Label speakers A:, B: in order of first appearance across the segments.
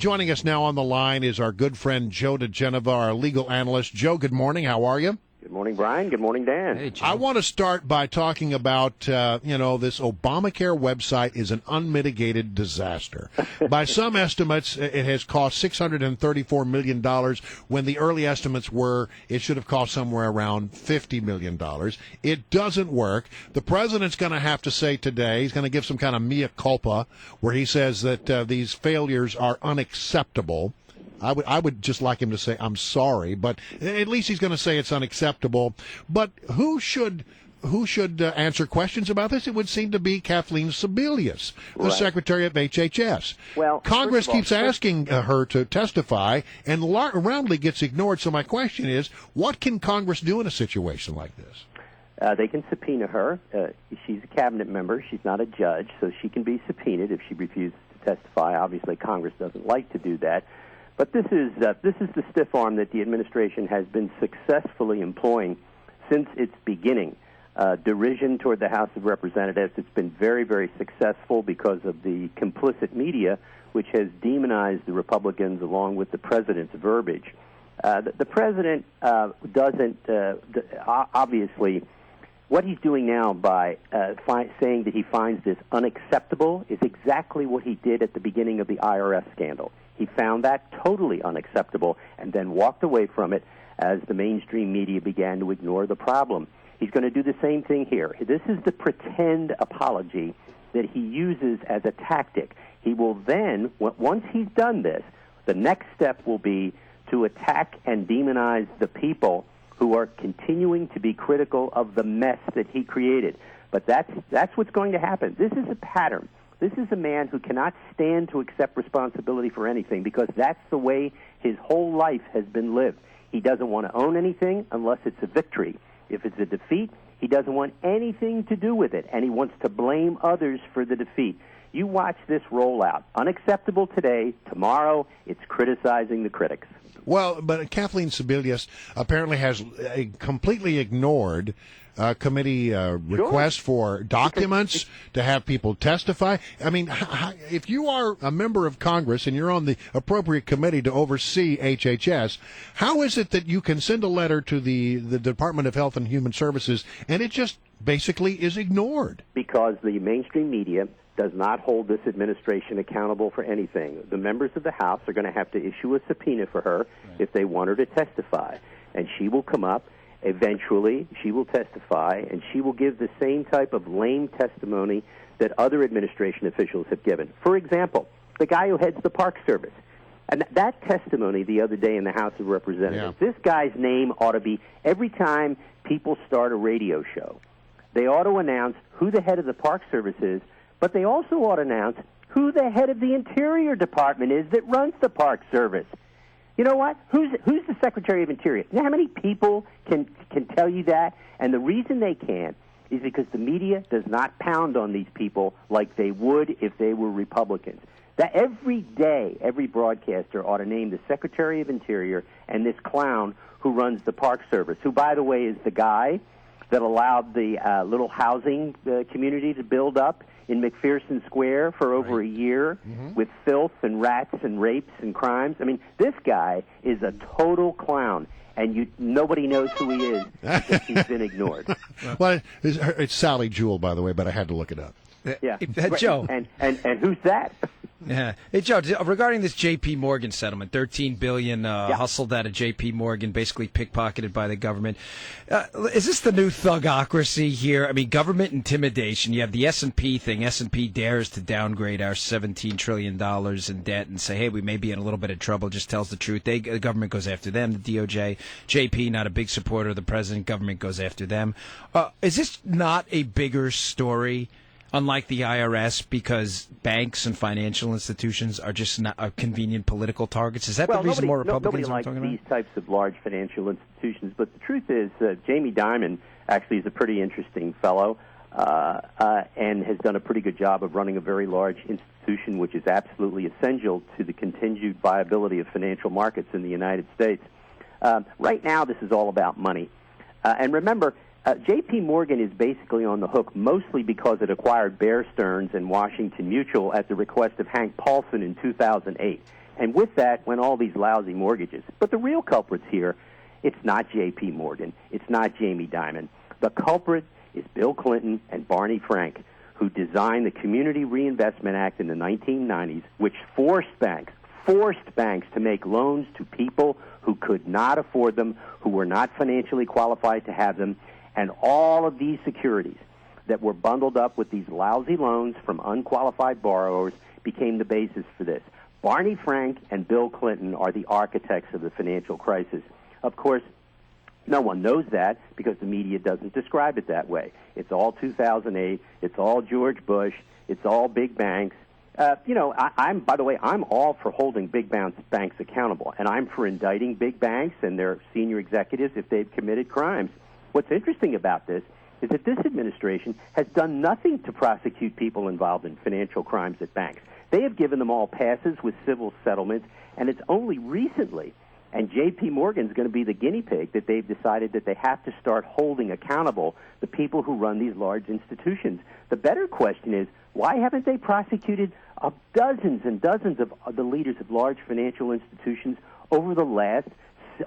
A: Joining us now on the line is our good friend Joe DiGenova, our legal analyst. Joe, good morning. How are you?
B: Good morning, Brian. Good morning, Dan.
C: Hey, Joe.
A: I want to start by talking about, this Obamacare website is an unmitigated disaster. By some estimates, it has cost $634 million when the early estimates were it should have cost somewhere around $50 million. It doesn't work. The president's going to have to say today, he's going to give some kind of mea culpa where he says that these failures are unacceptable. I would just like him to say, I'm sorry, but at least he's going to say it's unacceptable. But who should answer questions about this? It would seem to be Kathleen Sebelius, the Secretary of HHS.
B: Well,
A: Congress keeps asking her to testify and roundly gets ignored. So my question is, what can Congress do in a situation like this?
B: They can subpoena her. She's a cabinet member. She's not a judge, so she can be subpoenaed if she refuses to testify. Obviously, Congress doesn't like to do that. But this is the stiff arm that the administration has been successfully employing since its beginning. Derision toward the House of Representatives. It's been very, very successful because of the complicit media, which has demonized the Republicans along with the president's verbiage. The president doesn't, obviously, what he's doing now by saying that he finds this unacceptable is exactly what he did at the beginning of the IRS scandal. He found that totally unacceptable and then walked away from it as the mainstream media began to ignore the problem. He's going to do the same thing here. This is the pretend apology that he uses as a tactic. He will then, once he's done this, the next step will be to attack and demonize the people who are continuing to be critical of the mess that he created. But that's what's going to happen. This is a pattern. This is a man who cannot stand to accept responsibility for anything because that's the way his whole life has been lived. He doesn't want to own anything unless it's a victory. If it's a defeat, he doesn't want anything to do with it, and he wants to blame others for the defeat. You watch this roll out. Unacceptable today. Tomorrow, it's criticizing the critics.
A: Well, but Kathleen Sebelius apparently has completely ignored committee requests for documents to have people testify. I mean, if you are a member of Congress and you're on the appropriate committee to oversee HHS, how is it that you can send a letter to the Department of Health and Human Services and it just basically is ignored? Because
B: the mainstream media does not hold this administration accountable for anything. The members of the House are going to have to issue a subpoena for her if they want her to testify. And she will come up. Eventually, she will testify, and she will give the same type of lame testimony that other administration officials have given. For example, the guy who heads the Park Service. And that testimony the other day in the House of Representatives, this guy's name ought to be, every time people start a radio show, they ought to announce who the head of the Park Service is, but they also ought to announce who the head of the Interior Department is that runs the Park Service. You know what? Who's the Secretary of Interior? You know how many people can tell you that? And the reason they can't is because the media does not pound on these people like they would if they were Republicans. That every day, every broadcaster ought to name the Secretary of Interior and this clown who runs the Park Service, who, by the way, is the guy that allowed the little housing community to build up in McPherson Square for over a year with filth and rats and rapes and crimes. I mean, this guy is a total clown, and nobody knows who he is because he's been ignored.
A: Well, it's Sally Jewell, by the way, but I had to look it up.
B: Yeah,
C: Joe.
B: And who's that?
C: Yeah. Hey, Joe, regarding this J.P. Morgan settlement, $13 billion hustled out of J.P. Morgan, basically pickpocketed by the government. Is this the new thugocracy here? I mean, government intimidation. You have the S&P thing. S&P dares to downgrade our $17 trillion in debt and say, hey, we may be in a little bit of trouble, just tells the truth. The government goes after them, the DOJ. J.P., not a big supporter of the president. Government goes after them. Is this not a bigger story? Unlike the IRS, because banks and financial institutions are just not convenient political targets? Is that the reason more Republicans are talking about?
B: Nobody likes these types of large financial institutions, but the truth is Jamie Dimon actually is a pretty interesting fellow and has done a pretty good job of running a very large institution, which is absolutely essential to the continued viability of financial markets in the United States. Right now, this is all about money. And remember, J.P. Morgan is basically on the hook mostly because it acquired Bear Stearns and Washington Mutual at the request of Hank Paulson in 2008. And with that went all these lousy mortgages. But the real culprits here, it's not J.P. Morgan. It's not Jamie Dimon. The culprit is Bill Clinton and Barney Frank, who designed the Community Reinvestment Act in the 1990s, which forced banks to make loans to people who could not afford them, who were not financially qualified to have them, and all of these securities that were bundled up with these lousy loans from unqualified borrowers became the basis for this. Barney Frank and Bill Clinton are the architects of the financial crisis. Of course, no one knows that because the media doesn't describe it that way. It's all 2008. It's all George Bush. It's all big banks. By the way, I'm all for holding big banks accountable, and I'm for indicting big banks and their senior executives if they've committed crimes. What's interesting about this is that this administration has done nothing to prosecute people involved in financial crimes at banks. They have given them all passes with civil settlements, and it's only recently, and J.P. Morgan's going to be the guinea pig, that they've decided that they have to start holding accountable the people who run these large institutions. The better question is, why haven't they prosecuted dozens and dozens of the leaders of large financial institutions over the last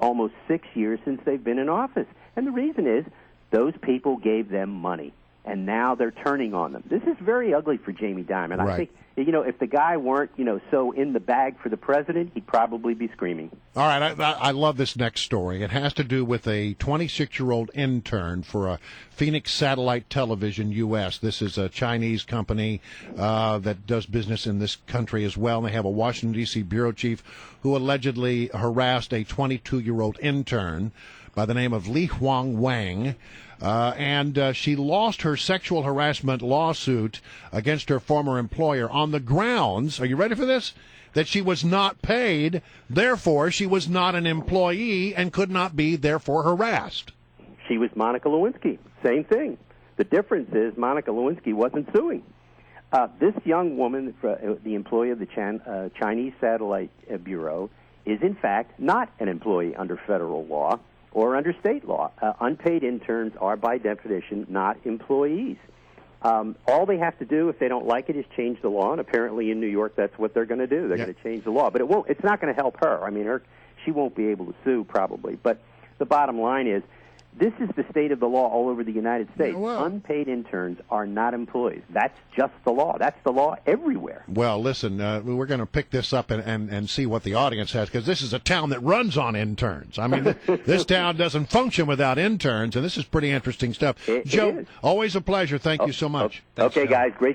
B: almost 6 years since they've been in office? And the reason is those people gave them money, and now they're turning on them. This is very ugly for Jamie Dimon.
A: Right.
B: I think, if the guy weren't, so in the bag for the president, he'd probably be screaming.
A: All right, I love this next story. It has to do with a 26-year-old intern for a Phoenix Satellite Television U.S. This is a Chinese company that does business in this country as well, and they have a Washington, D.C. bureau chief who allegedly harassed a 22-year-old intern by the name of Li Huang Wang. And she lost her sexual harassment lawsuit against her former employer on the grounds, are you ready for this? That she was not paid, therefore she was not an employee and could not be therefore harassed.
B: She was Monica Lewinsky. Same thing. The difference is Monica Lewinsky wasn't suing. This young woman, the employee of the Chinese Satellite Bureau, is in fact not an employee under federal law or under state law. Unpaid interns are, by definition, not employees. All they have to do, if they don't like it, is change the law, and apparently in New York that's what they're going to do. They're going to change the law. But it's not going to help her. I mean, she won't be able to sue, probably. But the bottom line is, this is the state of the law all over the United States.
A: Well,
B: unpaid interns are not employees. That's just the law. That's the law everywhere.
A: Well, listen, we're going to pick this up and see what the audience has, because this is a town that runs on interns. I mean, this town doesn't function without interns, and this is pretty interesting stuff.
B: It
A: Joe,
B: is.
A: always a pleasure. Thank you so much.
B: Okay, guys, great